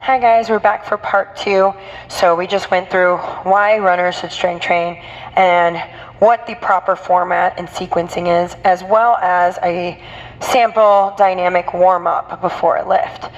Hi guys, we're back for part 2. So we just went through why runners should strength train and what the proper format and sequencing is, as well as a sample dynamic warm-up before a lift,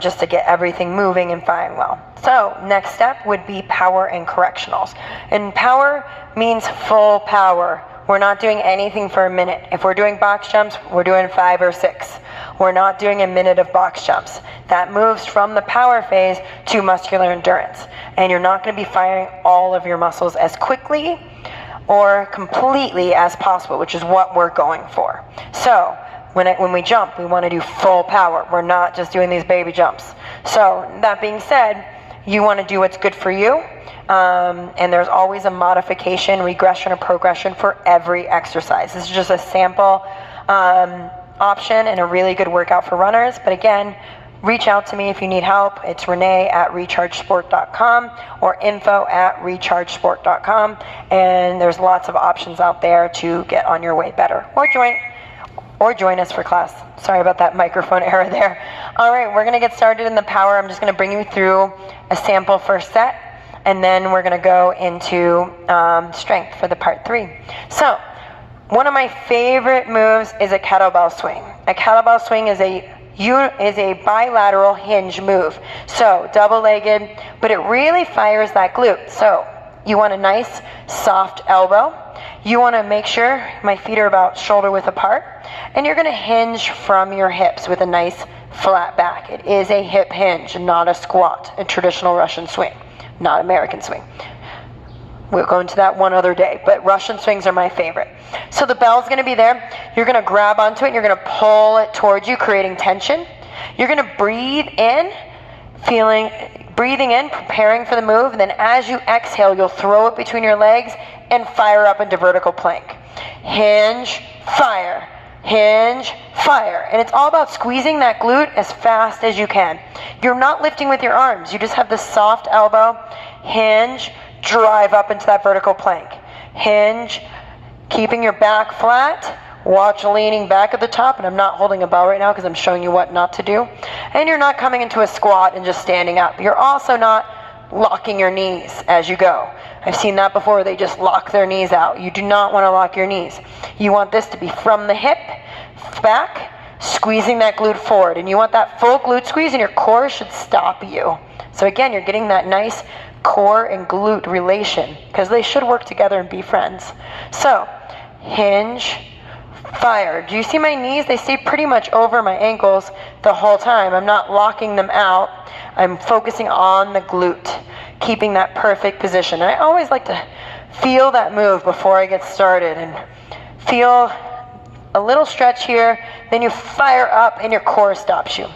just to get everything moving and firing well. So next step would be power and correctionals. And power means full power. We're not doing anything for a minute. If we're doing box jumps, we're doing 5 or 6. We're not doing a minute of box jumps. That moves from the power phase to muscular endurance. And you're not going to be firing all of your muscles as quickly or completely as possible, which is what we're going for. So when we jump, we want to do full power. We're not just doing these baby jumps. So that being said, you want to do what's good for you. And there's always a modification, regression, or progression for every exercise. This is just a sample option and a really good workout for runners. But again, reach out to me if you need help. It's renee@rechargesport.com or info@rechargesport.com. And there's lots of options out there to get on your way better. Or join us for class. Sorry about that microphone error there. All right, we're going to get started in the power. I'm just going to bring you through a sample first set. And then we're going to go into strength for the part 3. So one of my favorite moves is a kettlebell swing. A kettlebell swing is a bilateral hinge move. So double-legged, but it really fires that glute. So you want a nice soft elbow. You want to make sure my feet are about shoulder width apart. And you're going to hinge from your hips with a nice flat back. It is a hip hinge, not a squat, a traditional Russian swing. Not American swing. We'll go into that one other day, but Russian swings are my favorite. So the bell's going to be there. You're going to grab onto it and you're going to pull it towards you, creating tension. You're going to breathe in, breathing in, preparing for the move. And then as you exhale, you'll throw it between your legs and fire up into vertical plank. Hinge, fire. Hinge, fire. And it's all about squeezing that glute as fast as you can. You're not lifting with your arms. You just have the soft elbow, hinge, drive up into that vertical plank. Hinge, keeping your back flat. Watch leaning back at the top. And I'm not holding a bell right now because I'm showing you what not to do. And you're not coming into a squat and just standing up. You're also not locking your knees as you go. I've seen that before. They just lock their knees out. You do not want to lock your knees. You want this to be from the hip back, squeezing that glute forward. And you want that full glute squeeze, and your core should stop you. So again, you're getting that nice core and glute relation because they should work together and be friends. So hinge, fire. Do you see my knees? They stay pretty much over my ankles the whole time. I'm not locking them out. I'm focusing on the glute, keeping that perfect position. And I always like to feel that move before I get started and feel a little stretch here. Then you fire up and your core stops you.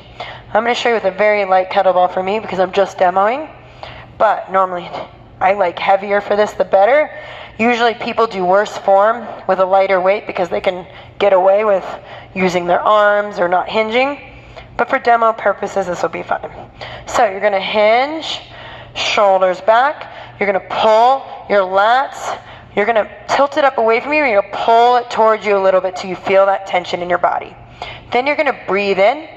I'm going to show you with a very light kettlebell for me because I'm just demoing. But normally I like heavier for this, the better. Usually people do worse form with a lighter weight because they can get away with using their arms or not hinging. But for demo purposes, this will be fine. So you're going to hinge, shoulders back. You're going to pull your lats. You're going to tilt it up away from you, and you're going to pull it towards you a little bit till you feel that tension in your body. Then you're going to breathe in,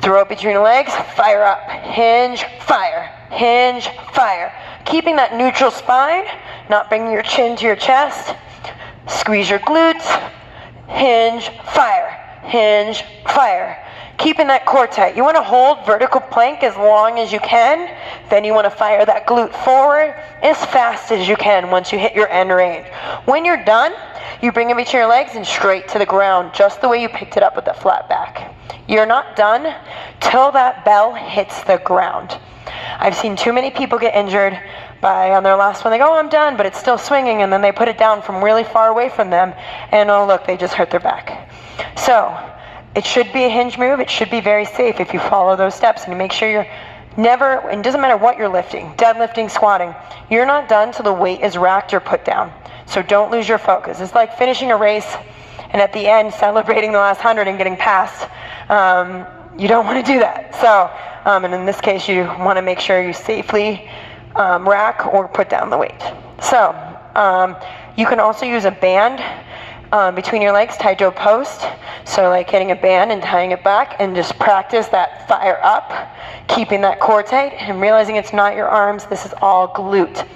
throw it between your legs, fire up, hinge, fire, hinge, fire. Keeping that neutral spine, not bringing your chin to your chest. Squeeze your glutes, hinge, fire, hinge, fire. Keeping that core tight. You want to hold vertical plank as long as you can. Then you want to fire that glute forward as fast as you can once you hit your end range. When you're done, you bring it between your legs and straight to the ground, just the way you picked it up with the flat back. You're not done till that bell hits the ground. I've seen too many people get injured on their last one. They go, oh, I'm done, but it's still swinging, and then they put it down from really far away from them, and oh, look, they just hurt their back. So it should be a hinge move. It should be very safe if you follow those steps and you make sure you're never, and it doesn't matter what you're lifting, deadlifting, squatting, you're not done till the weight is racked or put down. So don't lose your focus. It's like finishing a race and at the end celebrating the last 100 and getting past. You don't want to do that. So, and in this case, you want to make sure you safely rack or put down the weight. So you can also use a band between your legs, tie-joe post. So like hitting a band and tying it back, and just practice that fire up, keeping that core tight and realizing it's not your arms, this is all glute.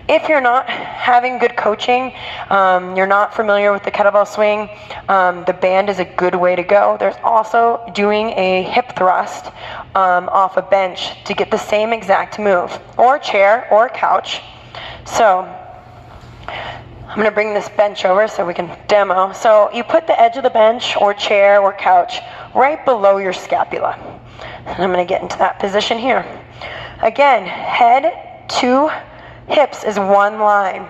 If you're not having good coaching, you're not familiar with the kettlebell swing, the band is a good way to go. There's also doing a hip thrust off a bench to get the same exact move, or chair or couch. So I'm going to bring this bench over so we can demo. So you put the edge of the bench or chair or couch right below your scapula. And I'm going to get into that position here. Again, head to hips is one line.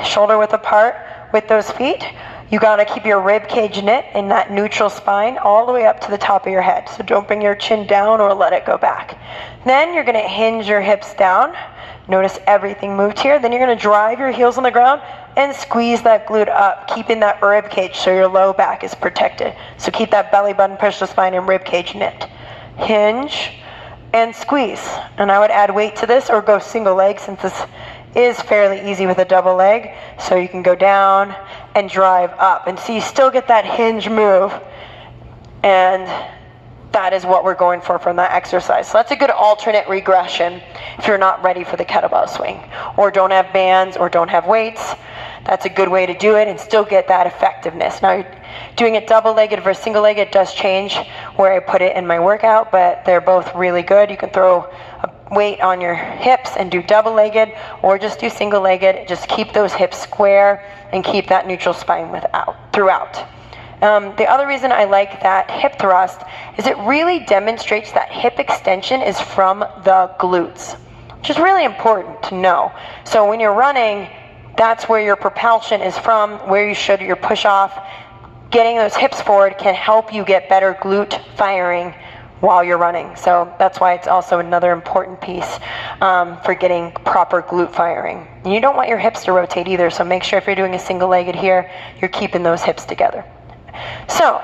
Shoulder width apart with those feet. You got to keep your rib cage knit in that neutral spine all the way up to the top of your head. So don't bring your chin down or let it go back. Then you're going to hinge your hips down. Notice everything moved here. Then you're going to drive your heels on the ground and squeeze that glute up, keeping that rib cage so your low back is protected. So keep that belly button, push the spine, and rib cage knit. Hinge and squeeze. And I would add weight to this or go single leg, since this is fairly easy with a double leg. So you can go down and drive up. And so you still get that hinge move. And that is what we're going for from that exercise. So that's a good alternate regression if you're not ready for the kettlebell swing, or don't have bands, or don't have weights. That's a good way to do it and still get that effectiveness. Now, doing it double-legged versus single-legged does change where I put it in my workout, but they're both really good. You can throw a weight on your hips and do double-legged, or just do single-legged. Just keep those hips square and keep that neutral spine throughout. The other reason I like that hip thrust is it really demonstrates that hip extension is from the glutes, which is really important to know. So when you're running, that's where your propulsion is from, where you should your push off. Getting those hips forward can help you get better glute firing while you're running. So that's why it's also another important piece for getting proper glute firing. And you don't want your hips to rotate either, so make sure if you're doing a single-legged here, you're keeping those hips together. So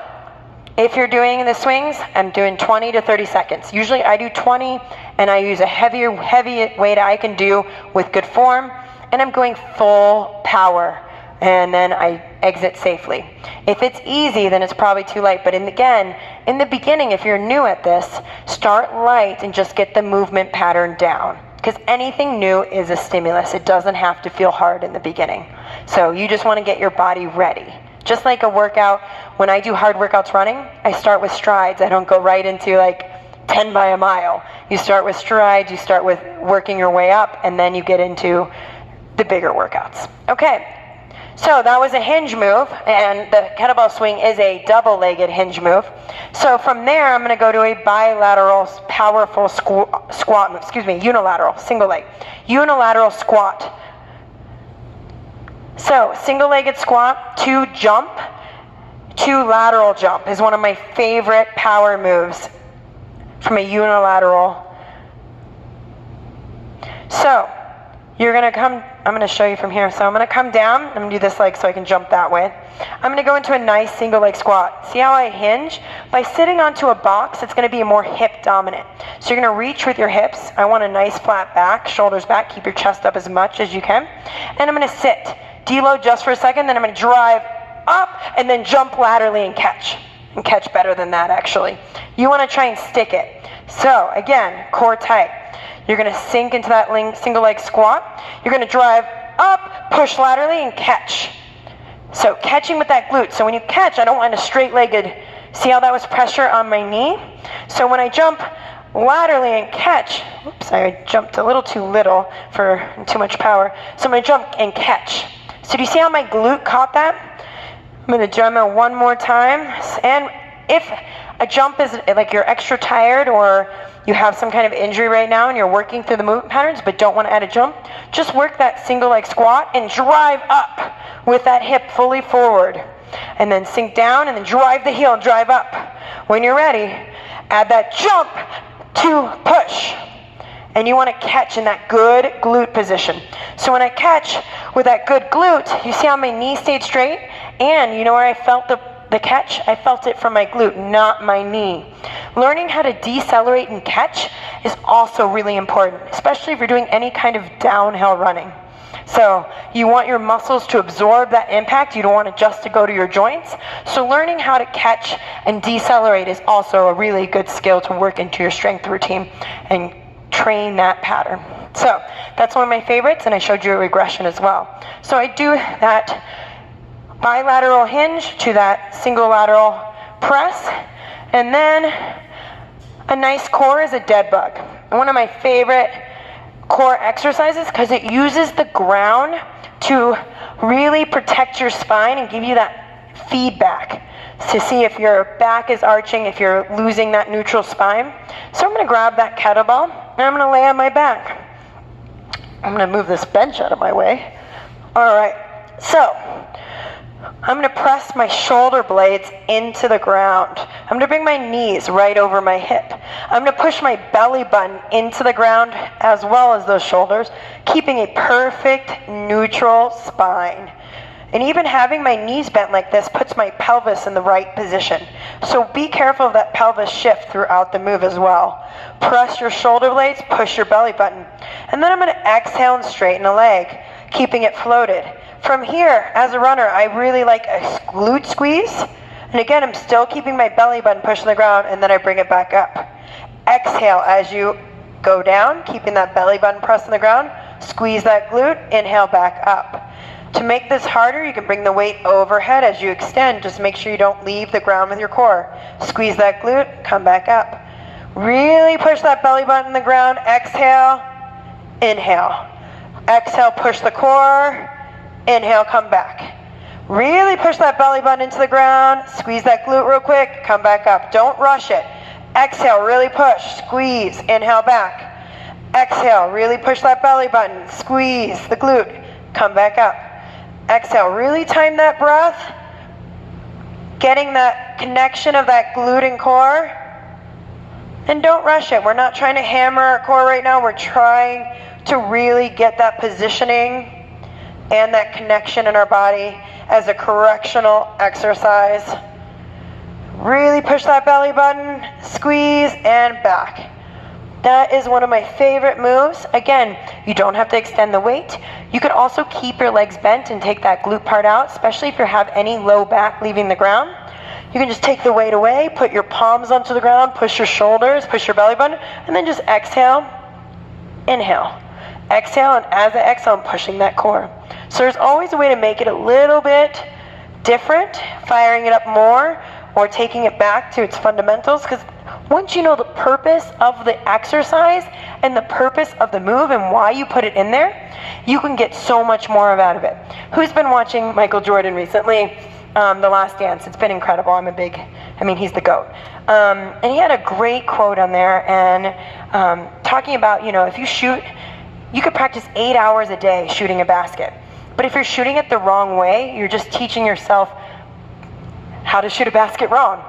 if you're doing the swings, I'm doing 20 to 30 seconds. Usually I do 20, and I use a heavy weight I can do with good form, and I'm going full power, and then I exit safely. If it's easy, then it's probably too light. But in the beginning, if you're new at this, start light and just get the movement pattern down, because anything new is a stimulus. It doesn't have to feel hard in the beginning. So you just want to get your body ready. Just like a workout, when I do hard workouts running, I start with strides. I don't go right into like 10 by a mile. You start with strides, you start with working your way up, and then you get into the bigger workouts. Okay, so that was a hinge move, and the kettlebell swing is a double-legged hinge move. So from there, I'm going to go to a bilateral powerful squat, unilateral, single leg. Unilateral squat. So, single-legged squat, to jump, to lateral jump is one of my favorite power moves from a unilateral. So, you're going to come, I'm going to show you from here. So I'm going to come down, I'm going to do this leg so I can jump that way. I'm going to go into a nice single-leg squat. See how I hinge? By sitting onto a box, it's going to be more hip dominant. So you're going to reach with your hips. I want a nice flat back, shoulders back, keep your chest up as much as you can. And I'm going to sit. Deload just for a second, then I'm going to drive up and then jump laterally and catch. And catch better than that, actually. You want to try and stick it. So, again, core tight. You're going to sink into that single leg squat. You're going to drive up, push laterally, and catch. So, catching with that glute. So when you catch, I don't want a straight-legged. See how that was pressure on my knee? So when I jump laterally and catch, oops, I jumped a little too little for too much power. So I'm going to jump and catch. So do you see how my glute caught that? I'm going to jump it one more time. And if a jump is like you're extra tired, or you have some kind of injury right now and you're working through the movement patterns but don't want to add a jump, just work that single leg squat and drive up with that hip fully forward. And then sink down and then drive the heel and drive up. When you're ready, add that jump to push. And you want to catch in that good glute position. So when I catch with that good glute, you see how my knee stayed straight? And you know where I felt the catch? I felt it from my glute, not my knee. Learning how to decelerate and catch is also really important, especially if you're doing any kind of downhill running. So you want your muscles to absorb that impact. You don't want it just to go to your joints. So learning how to catch and decelerate is also a really good skill to work into your strength routine and train that pattern. So that's one of my favorites, and I showed you a regression as well. So I do that bilateral hinge to that single lateral press, and then a nice core is a dead bug. One of my favorite core exercises because it uses the ground to really protect your spine and give you that feedback to see if your back is arching, if you're losing that neutral spine. So I'm going to grab that kettlebell and I'm going to lay on my back. I'm going to move this bench out of my way. All right, so I'm going to press my shoulder blades into the ground. I'm going to bring my knees right over my hip. I'm going to push my belly button into the ground as well as those shoulders, keeping a perfect neutral spine. And even having my knees bent like this puts my pelvis in the right position. So be careful of that pelvis shift throughout the move as well. Press your shoulder blades, push your belly button. And then I'm going to exhale and straighten a leg, keeping it floated. From here, as a runner, I really like a glute squeeze. And again, I'm still keeping my belly button pushed on the ground, and then I bring it back up. Exhale as you go down, keeping that belly button pressed on the ground. Squeeze that glute, inhale back up. To make this harder, you can bring the weight overhead as you extend. Just make sure you don't leave the ground with your core. Squeeze that glute, come back up. Really push that belly button on the ground. Exhale, inhale. Exhale, push the core. Inhale, come back. Really push that belly button into the ground. Squeeze that glute real quick. Come back up. Don't rush it. Exhale, really push. Squeeze. Inhale back. Exhale, really push that belly button. Squeeze the glute. Come back up. Exhale, really time that breath. Getting that connection of that glute and core. And don't rush it. We're not trying to hammer our core right now. We're trying to really get that positioning and that connection in our body as a correctional exercise. Really push that belly button, squeeze, and back. That is one of my favorite moves. Again, you don't have to extend the weight. You could also keep your legs bent and take that glute part out, especially if you have any low back leaving the ground. You can just take the weight away, put your palms onto the ground, push your shoulders, push your belly button, and then just exhale, inhale. Exhale, and as I exhale, I'm pushing that core. So there's always a way to make it a little bit different, firing it up more, or taking it back to its fundamentals, because once you know the purpose of the exercise and the purpose of the move and why you put it in there, you can get so much more out of it. Who's been watching Michael Jordan recently? The Last Dance. It's been incredible. He's the GOAT. And he had a great quote on there, and talking about, if you shoot, you could practice 8 hours a day shooting a basket. But if you're shooting it the wrong way, you're just teaching yourself how to shoot a basket wrong.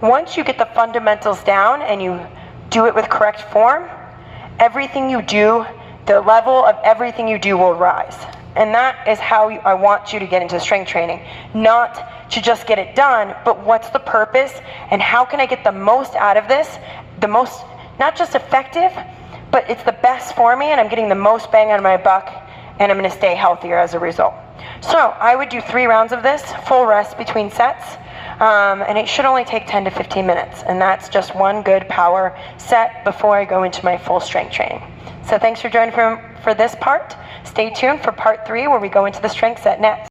Once you get the fundamentals down and you do it with correct form, everything you do, the level of everything you do will rise. And that is how I want you to get into strength training. Not to just get it done, but what's the purpose and how can I get the most out of this? The most, not just effective, but it's the best for me and I'm getting the most bang out of my buck and I'm going to stay healthier as a result. So I would do 3 rounds of this, full rest between sets, and it should only take 10 to 15 minutes. And that's just one good power set before I go into my full strength training. So thanks for joining for this part. Stay tuned for part 3 where we go into the strength set next.